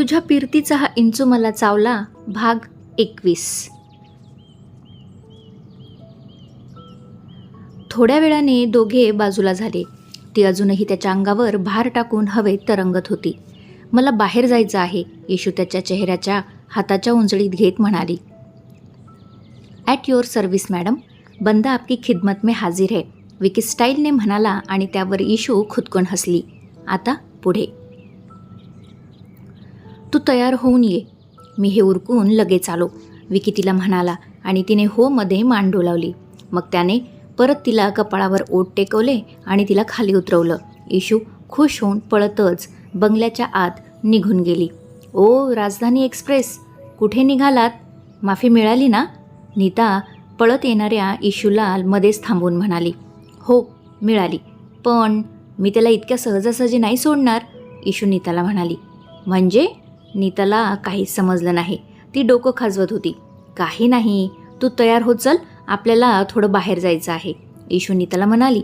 तुझ्या पिरतीचा हा इंचू मला चावला भाग 21. थोड्या वेळाने दोघे बाजूला झाले. ती अजूनही त्याच्या अंगावर भार टाकून हवेत तरंगत होती. मला बाहेर जायचं आहे, येशू त्याच्या चेहऱ्याच्या हाताच्या उंजळीत घेत म्हणाली. ॲट युअर सर्व्हिस मॅडम, बंदा आपकी खिदमत में हाजिर है, विकी स्टाईलने म्हणाला आणि त्यावर येशू खुदकून हसली. आता पुढे. तू तयार होऊन ये. मी हे उरकून लगेच आलो, विकी तिला म्हणाला आणि तिने हो मध्ये मान डोलावली. मग त्याने परत तिला कपाळावर ओठ टेकवले आणि तिला खाली उतरवलं. येशू खुश होऊन पळतच बंगल्याच्या आत निघून गेली. ओ राजधानी एक्सप्रेस, कुठे निघालात? माफी मिळाली ना? नीता पळत येणाऱ्या येशूला मध्येच थांबून म्हणाली. हो मिळाली, पण मी त्याला इतक्या सहजासहजी नाही सोडणार, येशू नीताला म्हणाली. म्हणजे? नीताला काहीच समजलं नाही. ती डोकं खाजवत होती. काही नाही, तू तयार हो, चल, आपल्याला थोडं बाहेर जायचं आहे, येशू नीताला म्हणाली.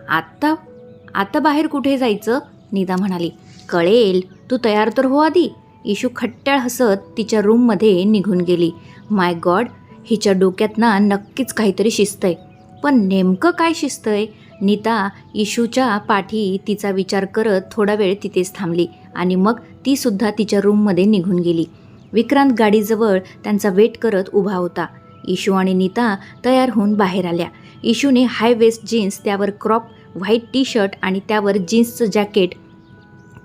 आता बाहेर कुठे जायचं? नीता म्हणाली. कळेल, तू तयार तर हो आधी. येशू खट्ट्याळ हसत तिच्या रूममध्ये निघून गेली. माय गॉड, हिच्या डोक्यात ना नक्कीच काहीतरी शिस्त आहे. पण नेमकं काय शिस्त आहे? नीता येशूच्या पाठी तिचा विचार करत थोडा वेळ तिथेच थांबली आणि मग ती सुद्धा तिच्या रूममध्ये निघून गेली. विक्रांत गाडीजवळ त्यांचा वेट करत उभा होता. येशू आणि नीता तयार होऊन बाहेर आल्या. येशूने हाय वेस्ट जीन्स, त्यावर क्रॉप व्हाईट टी शर्ट आणि त्यावर जीन्सचं जॅकेट,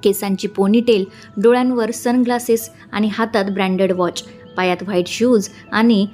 केसांची पोनीटेल, डोळ्यांवर सनग्लासेस आणि हातात ब्रँडेड वॉच, पायात व्हाईट शूज आणि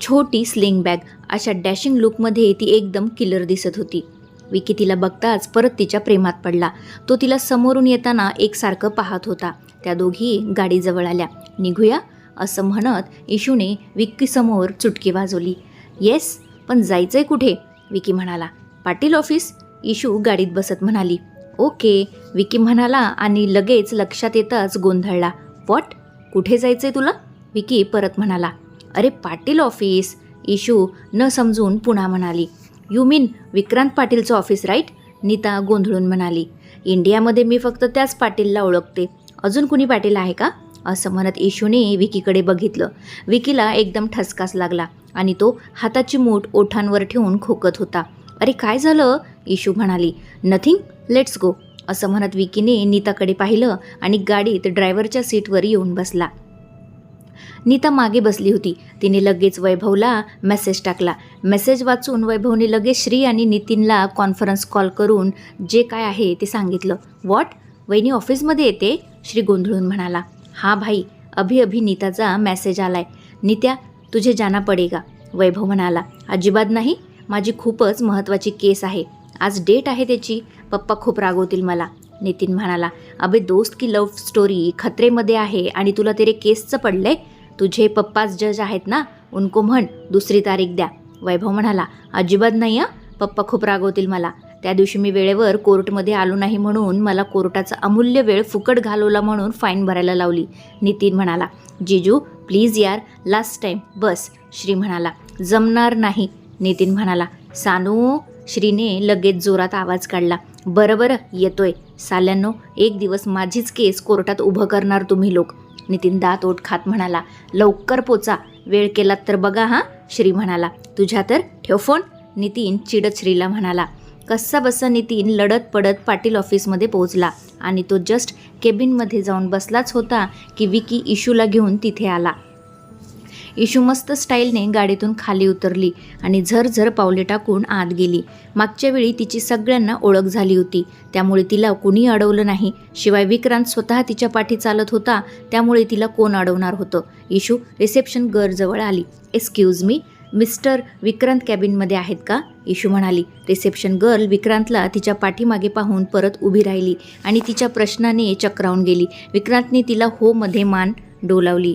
छोटी स्लिंग बॅग, अशा डॅशिंग लुकमध्ये ती एकदम किलर दिसत होती. विकी तिला बघताच परत तिच्या प्रेमात पडला. तो तिला समोरून येताना एकसारखं पाहत होता. त्या दोघी गाडीजवळ आल्या. निघूया असं म्हणत येशूने विक्कीसमोर चुटकी वाजवली. येस, पण जायचंय कुठे? विकी म्हणाला. पाटील ऑफिस, येशू गाडीत बसत म्हणाली. ओके, विकी म्हणाला आणि लगेच लक्षात येताच गोंधळला. व्हॉट? कुठे जायचंय तुला? विकी परत म्हणाला. अरे पाटील ऑफिस, येशू न समजून पुन्हा म्हणाली. यू मीन विक्रांत पाटीलचं ऑफिस राईट? नीता गोंधळून म्हणाली. इंडियामध्ये मी फक्त त्याच पाटीलला ओळखते, अजून कुणी पाटील आहे का? असं म्हणत येशूने विकीकडे बघितलं. विकीला एकदम ठसकाच लागला आणि तो हाताची मूठ ओठांवर ठेवून खोकत होता. अरे काय झालं? येशू म्हणाली. नथिंग, लेट्स गो, असं म्हणत विकीने नीताकडे पाहिलं आणि गाडीत ड्रायव्हरच्या सीटवर येऊन बसला. नीता मागे बसली होती. तिने लगेच वैभवला मेसेज टाकला. मेसेज वाचून वैभवने लगेच श्री आणि नितीनला कॉन्फरन्स कॉल करून जे काय आहे ते सांगितलं. व्हॉट? वहिनी ऑफिसमध्ये येते? श्री गोंधळून म्हणाला. हा भाई, अभी नीताचा मेसेज आलाय. नित्या, तुझे जाना पडेगा, वैभव म्हणाला. अजिबात नाही, माझी खूपच महत्त्वाची केस आहे, आज डेट आहे त्याची, पप्पा खूप रागवतील मला, नितीन म्हणाला. अबे दोस्त की लव्ह स्टोरी खतरेमध्ये आहे आणि तुला तेरे केसचं पडलंय? तुझे पप्पाच जज आहेत ना, उनको म्हण दुसरी तारीख द्या, वैभव म्हणाला. अजिबात नाही हां, पप्पा खूप रागवतील मला. त्या दिवशी मी वेळेवर कोर्टमध्ये आलो नाही म्हणून मला कोर्टाचा अमूल्य वेळ फुकट घालवला म्हणून फाईन भरायला लावली, नितीन म्हणाला. जिजू प्लीज यार, लास्ट टाईम बस, श्री म्हणाला. जमणार नाही, नितीन म्हणाला. सानू, श्रीने लगेच जोरात आवाज काढला. बरं येतोय, साल्यांनो, एक दिवस माझीच केस कोर्टात उभं करणार तुम्ही लोक, नितीन दात ओठ खात म्हणाला. लवकर पोचा, वेळ केलात तर बघा हां, श्री म्हणाला. तुझ्या तर ठेव फोन, नितीन चिडत श्रीला म्हणाला. कस्सा बस्सा नितीन लढत पडत पाटील ऑफिसमध्ये पोहोचला आणि तो जस्ट केबिनमध्ये जाऊन बसलाच होता की विकी येशूला घेऊन तिथे आला. येशू मस्त स्टाईलने गाडीतून खाली उतरली आणि झरझर पावले टाकून आत गेली. मागच्या वेळी तिची सगळ्यांना ओळख झाली होती, त्यामुळे तिला कुणी अडवलं नाही. शिवाय विक्रांत स्वतः तिच्या पाठी चालत होता, त्यामुळे तिला कोण अडवणार होतं. येशू रिसेप्शन गर्लजवळ आली. एक्सक्यूज मी, मिस्टर विक्रांत कॅबिनमध्ये आहेत का? येशू म्हणाली. रिसेप्शन गर्ल विक्रांतला तिच्या पाठीमागे पाहून परत उभी राहिली आणि तिच्या प्रश्नाने चक्रावून गेली. विक्रांतने तिला हो मध्ये मान डोलावली.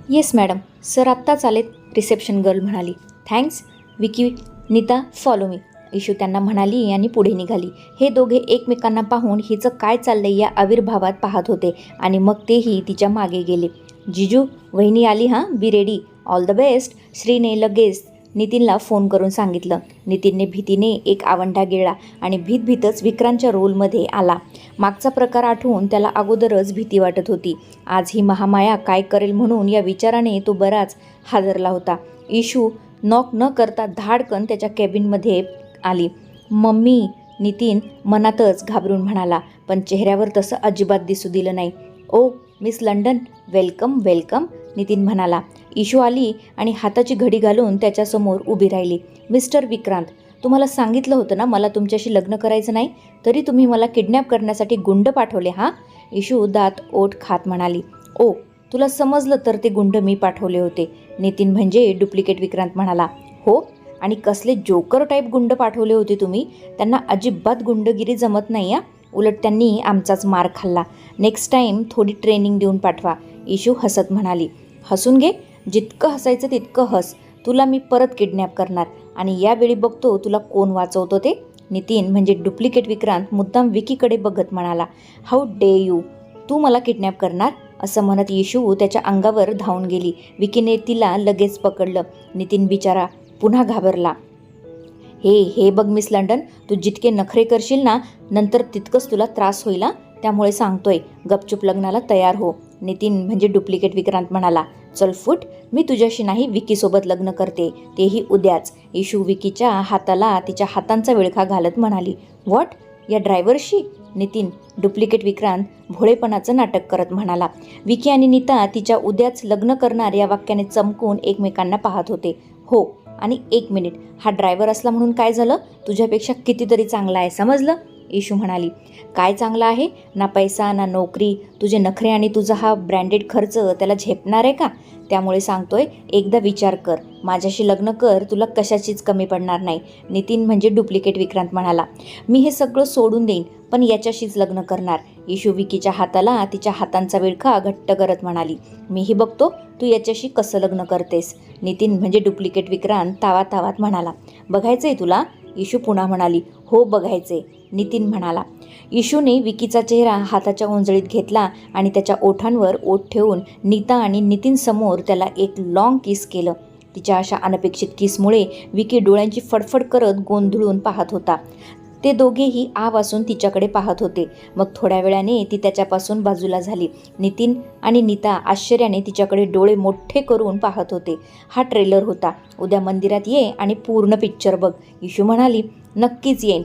येस मॅडम, सर आत्ताच आलेत, रिसेप्शन गर्ल म्हणाली. Thanks Vicky. Neeta follow me, Yeshu त्यांना म्हणाली आणि पुढे निघाली. हे दोघे एकमेकांना पाहून हिचं काय चाललंय या आविर्भावात पाहत होते आणि मग तेही तिच्या मागे गेले. जिजू, वहिनी आली हां, be ready, all the best, श्रीने लगेच नितीनला फोन करून सांगितलं. नितीनने भीतीने एक आवंढा गिळला आणि भीतच विक्रांतच्या रोलमध्ये आला. मागचा प्रकार आठवून त्याला अगोदरच भीती वाटत होती. आज ही महामाया काय करेल म्हणून या विचाराने तो बराच हादरला होता. इशू नॉक न करता धाडकन त्याच्या कॅबिनमध्ये आली. मम्मी, नितीन मनातच घाबरून म्हणाला, पण चेहऱ्यावर तसं अजिबात दिसू दिलं नाही. Oh Miss London, welcome welcome, Nitin म्हणाला. इशू आली आणि हाताची घडी घालून त्याच्यासमोर उभी राहिली. मिस्टर विक्रांत, तुम्हाला सांगितलं होतं ना मला तुमच्याशी लग्न करायचं नाही, तरी तुम्ही मला किडनॅप करण्यासाठी गुंड पाठवले हां? इशू दात ओठ खात म्हणाली. ओ, तुला समजलं तर ते गुंड मी पाठवले होते, नितीन म्हणजे डुप्लिकेट विक्रांत म्हणाला. हो, आणि कसले जोकर टाईप गुंड पाठवले होते तुम्ही? त्यांना अजिबात गुंडगिरी जमत नाही. उलट त्यांनी आमचाच मार खाल्ला. नेक्स्ट टाईम थोडी ट्रेनिंग देऊन पाठवा, इशू हसत म्हणाली. हसून घे, जितकं हसायचं तितकं हस. तुला मी परत किडनॅप करणार आणि यावेळी बघतो तुला कोण वाचवतो ते, नितीन म्हणजे डुप्लिकेट विक्रांत मुद्दाम विकीकडे बघत म्हणाला. हाऊ डे यू, तू मला किडनॅप करणार? असं म्हणत इशू त्याच्या अंगावर धावून गेली. विकीने तिला लगेच पकडलं. नितीन बिचारा पुन्हा घाबरला. हे बघ मिस लंडन, तू जितके नखरे करशील ना नंतर तितकंच तुला त्रास होईल. त्यामुळे सांगतोय गपचूप लग्नाला तयार हो, नितीन म्हणजे डुप्लिकेट विक्रांत म्हणाला. चल फुट, मी तुझ्याशी नाही विकीसोबत लग्न करते, तेही उद्याच. इशू विकीच्या हाताला तिच्या हातांचा विळखा घालत म्हणाली. व्हॉट, या ड्रायव्हरशी? नितीन डुप्लिकेट विक्रांत भोळेपणाचं नाटक करत म्हणाला. विकी आणि नीता तिच्या उद्याच लग्न करणार या वाक्याने चमकून एकमेकांना पाहत होते. हो, आणि 1 मिनिट, हा ड्रायव्हर असला म्हणून काय झालं? तुझ्यापेक्षा कितीतरी चांगला आहे, समजलं? इशू म्हणाली. काय चांगला आहे? ना पैसा ना नोकरी. तुझे नखरे आणि तुझा हा ब्रँडेड खर्च त्याला झेपणार आहे का? त्यामुळे सांगतोय एकदा विचार कर, माझ्याशी लग्न कर, तुला कशाचीच कमी पडणार नाही, नितीन म्हणजे डुप्लिकेट विक्रांत म्हणाला. मी हे सगळं सोडून देईन, पण याच्याशीच लग्न करणार, इशू विकीच्या हाताला तिच्या हातांचा विळखा घट्ट करत म्हणाली. मीही बघतो तू याच्याशी कसं लग्न करतेस, नितीन म्हणजे डुप्लिकेट विक्रांत तावात म्हणाला. बघायचंय तुला? इशू पुन्हा म्हणाली. हो बघायचे, नितीन म्हणाला. इशूने विकीचा चेहरा हाताच्या ओंजळीत घेतला आणि त्याच्या ओठांवर ओठ ठेवून नीता आणि नितीन समोर त्याला एक लॉंग किस केलं. तिच्या अशा अनपेक्षित किसमुळे विकी डोळ्यांची फडफड करत गोंधळून पाहत होता. ते दोघेही वासून तिच्याकडे पाहत होते. मग थोड्या वेळाने ती त्याच्यापासून बाजूला झाली. नितीन आणि नीता आश्चर्याने तिच्याकडे डोळे मोठे करून पाहत होते. हा ट्रेलर होता. उद्या मंदिरात ये आणि पूर्ण पिक्चर बघ, इशू म्हणाली. नक्कीच येईन.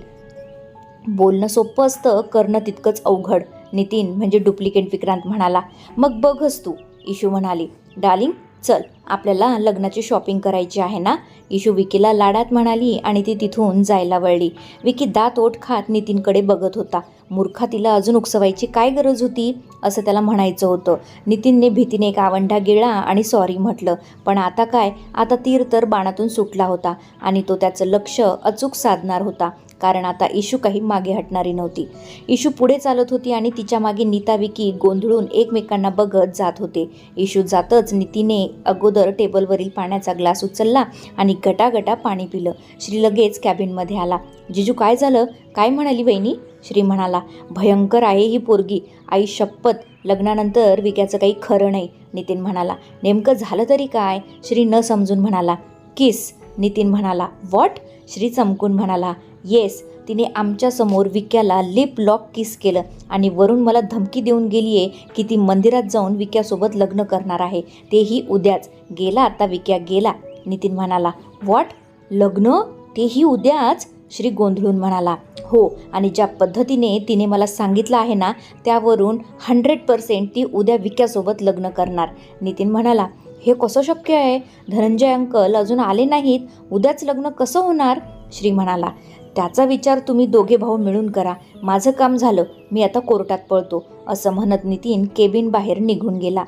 बोलणं सोपं असतं, करणं तितकंच अवघड, नितीन म्हणजे डुप्लिकेट विक्रांत म्हणाला. मग बघच तू, इशू म्हणाली. डार्लिंग चल, आपल्याला लग्नाची शॉपिंग करायची आहे ना, इशू विकीला लाडात म्हणाली आणि ती तिथून जायला वळली. विकी दात ओठ खात नितीनकडे बघत होता. मूर्खा, तिला अजून उकसवायची काय गरज होती असं त्याला म्हणायचं होतं. नितीनने भीतीने एक आवंढा गिळला आणि सॉरी म्हटलं. पण आता काय, आता तीर तर बाणातून सुटला होता आणि तो त्याचं लक्ष अचूक साधणार होता, कारण आता इशू काही मागे हटणारी नव्हती. इशू पुढे चालत होती आणि तिच्या मागे नीता विकी गोंधळून एकमेकांना बघत जात होते. इशू जातच नितीने अगोदर टेबलवरील पाण्याचा ग्लास उचलला आणि गटागटा पाणी पिलं. श्री लगेच कॅबिनमध्ये आला. जिजू काय झालं? काय म्हणाली वहिनी? श्री म्हणाला. भयंकर आहे ही पोरगी, आई शपथ, लग्नानंतर विक्याचं काही खरं नाही, नितीन म्हणाला. नेमकं झालं तरी काय? श्री न समजून म्हणाला. किस, नितीन म्हणाला. व्हॉट? श्री चमकून म्हणाला. येस, तिने आमच्यासमोर विक्याला लिप लॉक किस केलं आणि वरून मला धमकी देऊन गेली आहे की ती मंदिरात जाऊन विक्यासोबत लग्न करणार आहे, तेही उद्याच. गेला आता विक्या, गेला, नितीन म्हणाला. व्हॉट? लग्न? तेही उद्याच? श्री गोंधळून म्हणाला. हो, आणि ज्या पद्धतीने तिने मला सांगितलं आहे ना, त्यावरून 100% ती उद्या विक्यासोबत लग्न करणार, नितीन म्हणाला. हे कसं शक्य आहे? धनंजय अंकल अजून आले नाहीत, उद्याच लग्न कसं होणार? श्री म्हणाला. त्याचा विचार तुम्ही दोघे भाऊ मिळून करा, माझं काम झालं, मी आता कोर्टात पळतो, असं म्हणत नितीन केबिन बाहेर निघून गेला.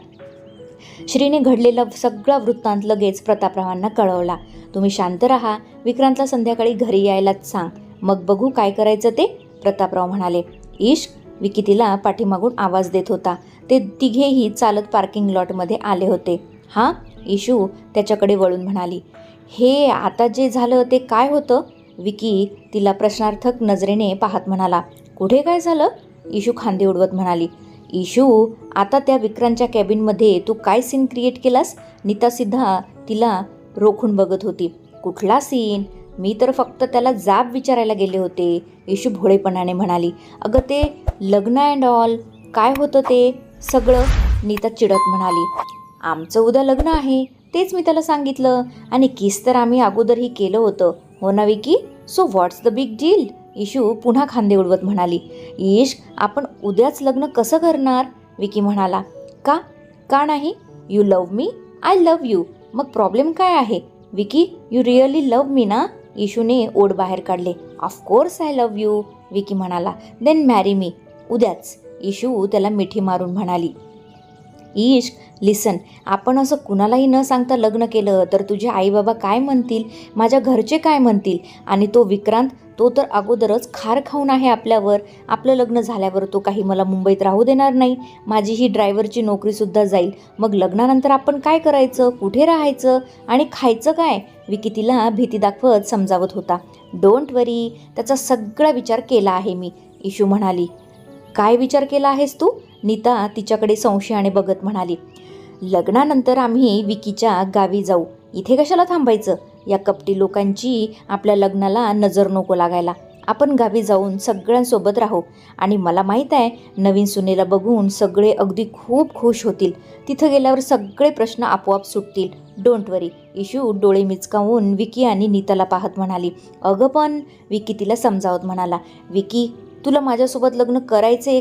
श्रीने घडलेला सगळा वृत्तांत लगेच प्रतापरावांना कळवला. तुम्ही शांत राहा, विक्रांतला संध्याकाळी घरी यायलाच सांग, मग बघू काय करायचं ते, प्रतापराव म्हणाले. इश्क, विकी तिला पाठीमागून आवाज देत होता. ते तिघेही चालत पार्किंग लॉटमध्ये आले होते. हां, इशू त्याच्याकडे वळून म्हणाली. हे आता जे झालं ते काय होतं? विकी तिला प्रश्नार्थक नजरेने पाहत म्हणाला. कुठे काय झालं? इशू खांदे उडवत म्हणाली. इशू, आता त्या विक्रांतच्या कॅबिनमध्ये तू काय सीन क्रिएट केलास? नीता सिद्धा तिला रोखून बघत होती. कुठला सीन? मी तर फक्त त्याला जाब विचारायला गेले होते, इशू भोळेपणाने म्हणाली. अगं ते लग्न अँड ऑल, काय होतं ते सगळं? नीता चिडत म्हणाली. आमचं उद्या लग्न आहे, तेच मी त्याला सांगितलं, आणि किस तर आम्ही अगोदरही केलं होतं, हो ना Vicky? So what's the big deal? Issue पुन्हा खांदे उडवत म्हणाली. इश्क, आपण उद्याच लग्न कसं करणार? विकी म्हणाला. का? का नाही? You love me, I love you, मग प्रॉब्लेम काय आहे? विकी, यू रिअली लव्ह मी ना? इशूने ओढ बाहेर काढले. Of course I love you, Vicky म्हणाला. देन मॅरी मी, उद्याच, इशू त्याला मिठी मारून म्हणाली. इश्क, लिसन, आपण असं कुणालाही न सांगता लग्न केलं तर तुझे आई बाबा काय म्हणतील, माझ्या घरचे काय म्हणतील, आणि तो विक्रांत, तो तर अगोदरच खार खाऊन आहे आपल्यावर. आपलं लग्न झाल्यावर तो काही मला मुंबईत राहू देणार नाही, माझी ही ड्रायव्हरची नोकरीसुद्धा जाईल. मग लग्नानंतर आपण काय करायचं, कुठे राहायचं आणि खायचं काय? विकी तिला भीती दाखवत समजावत होता. डोंट वरी, त्याचा सगळा विचार केला आहे मी, इशू म्हणाली. काय विचार केला आहेस तू? नीता तिच्याकडे संशयाने बघत म्हणाली. लग्नानंतर आम्ही विकीच्या गावी जाऊ, इथे कशाला थांबायचं? या कपटी लोकांची आपल्या लग्नाला नजर नको लागायला. आपण गावी जाऊन सगळ्यांसोबत राहू, आणि मला माहीत आहे नवीन सुनेला बघून सगळे अगदी खूप खुश होतील. तिथं गेल्यावर सगळे प्रश्न आपोआप सुटतील. डोंट वरी, इशू डोळे मिचकावून विकी आणि नीताला पाहत म्हणाली. अगं पण, विकी तिला समजावत म्हणाला. विकी, तुला माझ्यासोबत लग्न करायचे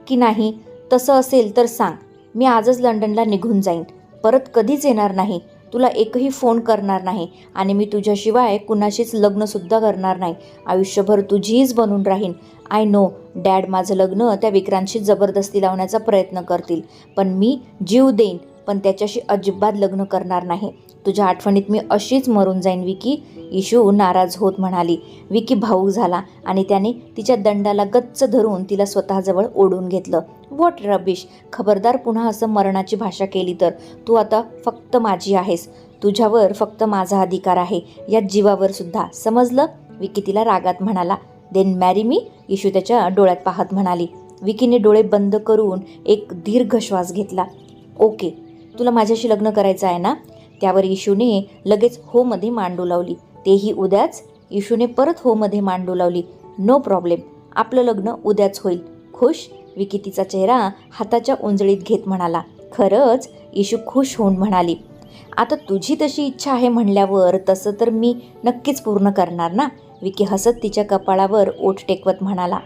की नाही? तसं असेल तर सांग, मी आजच लंडनला निघून जाईन, परत कधीच येणार नाही, तुला एकही फोन करणार नाही, आणि मी तुझ्याशिवाय कुणाशीच लग्नसुद्धा करणार नाही. आयुष्यभर तुझीच बनून राहीन. आय नो डॅड माझं लग्न त्या विक्रांतशी जबरदस्ती लावण्याचा प्रयत्न करतील, पण मी जीव देईन, पण त्याच्याशी अजिबात लग्न करणार नाही. तुझ्या आठवणीत मी अशीच मरून जाईन विकी, इशू नाराज होत म्हणाली. विकी भावूक झाला आणि त्याने तिच्या दंडाला गच्च धरून तिला स्वतःजवळ ओढून घेतलं. व्हॉट रबिश, खबरदार पुन्हा असं मरणाची भाषा केली तर. तू आता फक्त माझी आहेस, तुझ्यावर फक्त माझा अधिकार आहे, या जीवावर सुद्धा, समजलं? विकी तिला रागात म्हणाला. देन मॅरी मी, इशू त्याच्या डोळ्यात पाहत म्हणाली. विकीने डोळे बंद करून एक दीर्घ श्वास घेतला. ओके, तुला माझ्याशी लग्न करायचं आहे ना? त्यावर इशूने लगेच होमध्ये मान डोलावली. तेही उद्याच? इशूने परत होमध्ये मान डोलावली. नो प्रॉब्लेम, आपलं लग्न उद्याच होईल. खुश? विकी तिचा चेहरा हाताच्या उंजळीत घेत म्हणाला. खरंच? इशू खुश होऊन म्हणाली. आता तुझी तशी इच्छा आहे म्हणल्यावर तसं तर मी नक्कीच पूर्ण करणार ना, विकी हसत तिच्या कपाळावर ओठ टेकवत म्हणाला.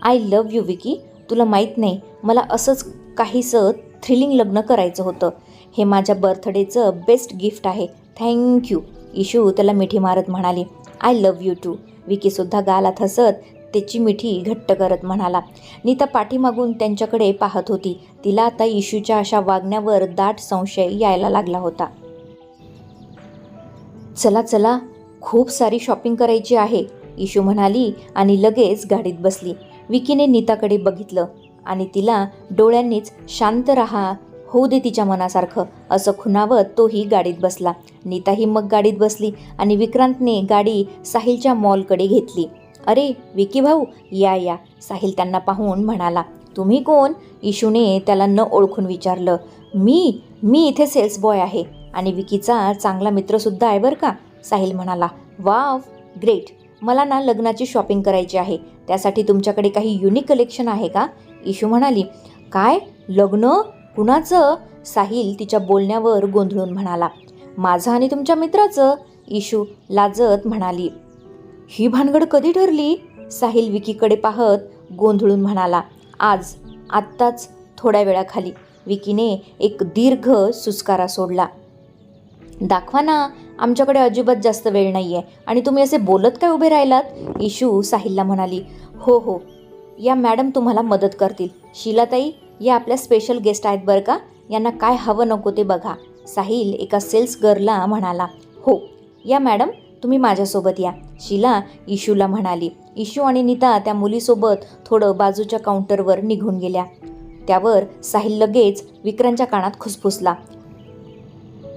आय लव्ह यू विकी, तुला माहीत नाही, मला असंच काहीसं थ्रिलिंग लग्न करायचं होतं. हे माझ्या बर्थडेचं बेस्ट गिफ्ट आहे. थँक्यू, इशू त्याला मिठी मारत म्हणाली. आय लव्ह यू टू, विकीसुद्धा गालात हसत त्याची मिठी घट्ट करत म्हणाला. नीता पाठीमागून त्यांच्याकडे पाहत होती. तिला आता इशूच्या अशा वागण्यावर दाट संशय यायला लागला होता. चला चला, खूप सारी शॉपिंग करायची आहे, इशू म्हणाली आणि लगेच गाडीत बसली. विकीने नीताकडे बघितलं आणि तिला डोळ्यांनीच शांत राहा, होऊ दे तिच्या मनासारखं, असं खुणावत तोही गाडीत बसला. नीताही मग गाडीत बसली आणि विक्रांतने गाडी साहिलच्या मॉलकडे घेतली. अरे विकी भाऊ, या या, साहिल त्यांना पाहून म्हणाला. तुम्ही कोण? इशूने त्याला न ओळखून विचारलं. मी इथे सेल्स बॉय आहे आणि विकीचा चांगला मित्रसुद्धा आहे बरं का, साहिल म्हणाला. वाव, ग्रेट, मला ना लग्नाची शॉपिंग करायची आहे, त्यासाठी तुमच्याकडे काही युनिक कलेक्शन आहे का? इशू म्हणाली. काय लग्न? कुणाचं? साहिल तिच्या बोलण्यावर गोंधळून म्हणाला. माझं आणि तुमच्या मित्राचं, इशू लाजत म्हणाली. ही भानगड कधी ठरली? साहिल विकीकडे पाहत गोंधळून म्हणाला. आत्ताच, थोड्या वेळाखाली, विकीने एक दीर्घ सुस्कारा सोडला. दाखवा ना, आमच्याकडे अजिबात जास्त वेळ नाही आहे आणि तुम्ही असे बोलत काय उभे राहिलात, इशू साहिलला म्हणाली. हो, या मॅडम तुम्हाला मदत करतील. शीलाताई, या आपल्या स्पेशल गेस्ट आहेत बरं का, यांना काय हवं नको ते बघा, साहिल एका सेल्स गर्लला म्हणाला. हो, या मॅडम, तुम्ही माझ्यासोबत या, शीला इशूला म्हणाली. इशू आणि नीता त्या मुलीसोबत थोडं बाजूच्या काउंटरवर निघून गेल्या. त्यावर साहिल लगेच विक्रांतच्या कानात खुसफुसला.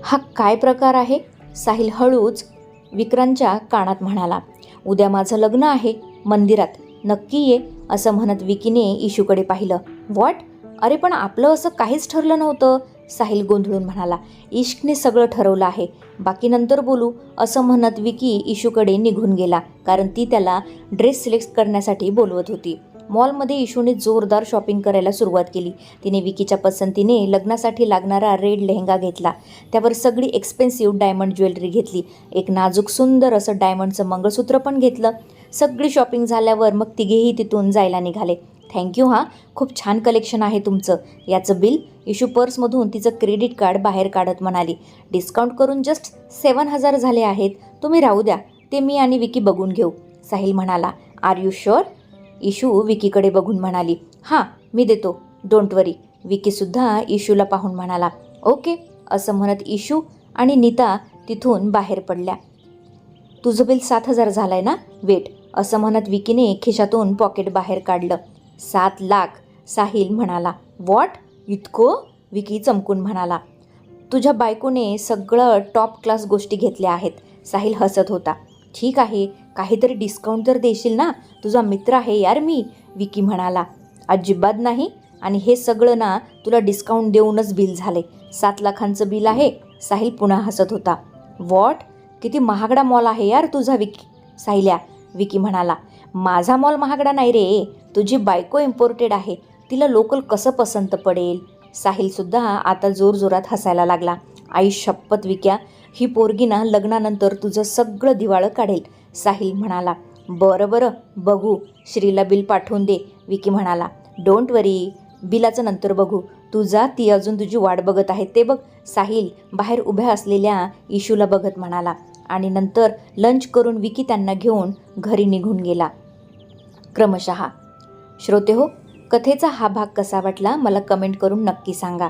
हा काय प्रकार आहे? साहिल हळूच विक्रांतच्या कानात म्हणाला. उद्या माझं लग्न आहे मंदिरात, नक्की ये, असं म्हणत विकीने इशूकडे पाहिलं. व्हॉट? अरे पण आपलं असं काहीच ठरलं नव्हतं, साहिल गोंधळून म्हणाला. इश्कने सगळं ठरवलं आहे, बाकी नंतर बोलू, असं म्हणत विकी इशूकडे निघून गेला, कारण ती त्याला ड्रेस सिलेक्ट करण्यासाठी बोलवत होती. मॉलमध्ये इशूने जोरदार शॉपिंग करायला सुरुवात केली. तिने विकीच्या पसंतीने लग्नासाठी लागणारा रेड लेहंगा घेतला. त्यावर सगळी एक्सपेन्सिव्ह डायमंड ज्वेलरी घेतली. एक नाजूक सुंदर असं डायमंडचं मंगळसूत्र पण घेतलं. सगळी शॉपिंग झाल्यावर मग तिघेही तिथून जायला निघाले. थँक्यू हां, खूप छान कलेक्शन आहे तुमचं. याचं बिल. इशू पर्समधून तिचं क्रेडिट कार्ड बाहेर काढत म्हणाली. डिस्काउंट करून जस्ट 7,000 झाले आहेत. तुम्ही राहू द्या, ते मी आणि विकी बघून घेऊ, साहिल म्हणाला. Are you sure? इशू विकीकडे बघून म्हणाली. हां, मी देतो, डोंट वरी. विकीसुद्धा इशूला पाहून म्हणाला. ओके, असं म्हणत इशू आणि नीता तिथून बाहेर पडल्या. तुझं बिल 7,000 झालंय ना? वेट, असं म्हणत विकीने खिशातून पॉकेट बाहेर काढलं. 7 लाख, साहिल म्हणाला. व्हॉट? इतकं? विकी चमकून म्हणाला. तुझ्या बायकोने सगळं टॉप क्लास गोष्टी घेतल्या आहेत, साहिल हसत होता. ठीक आहे, काहीतरी डिस्काउंट तर देशील ना, तुझा मित्र आहे यार मी, विकी म्हणाला. अजिबात नाही, आणि हे सगळं ना तुला डिस्काउंट देऊनच बिल झाले. 7 लाखांचं बिल आहे, साहिल पुन्हा हसत होता. व्हॉट? किती महागडा मॉल आहे यार तुझा विकी, साहिल्या, विकी म्हणाला. माझा मॉल महागडा नाही रे, तुझी बायको इम्पोर्टेड आहे, तिला लोकल कसं पसंत पडेल. साहिलसुद्धा आता जोरजोरात हसायला लागला. आई शपथ विक्या, ही पोरगी ना लग्नानंतर तुझं सगळं दिवाळं काढेल, साहिल म्हणाला. बरं बरं, बघू, श्रीला बिल पाठवून दे, विकी म्हणाला. डोंट वरी, बिलाचं नंतर बघू, तू जा, ती अजून तुझी वाट बघत आहे ते बघ, साहिल बाहेर उभ्या असलेल्या इशूला बघत म्हणाला. आणि नंतर लंच करून विकी त्यांना घेऊन घरी निघून गेला. क्रमशः. श्रोतेहो, कथेचा हा भाग कसा वाटला मला कमेंट करून नक्की सांगा.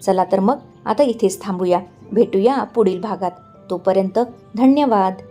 चला तर मग आता इथेच थांबूया, भेटूया पुढील भागात. तोपर्यंत धन्यवाद.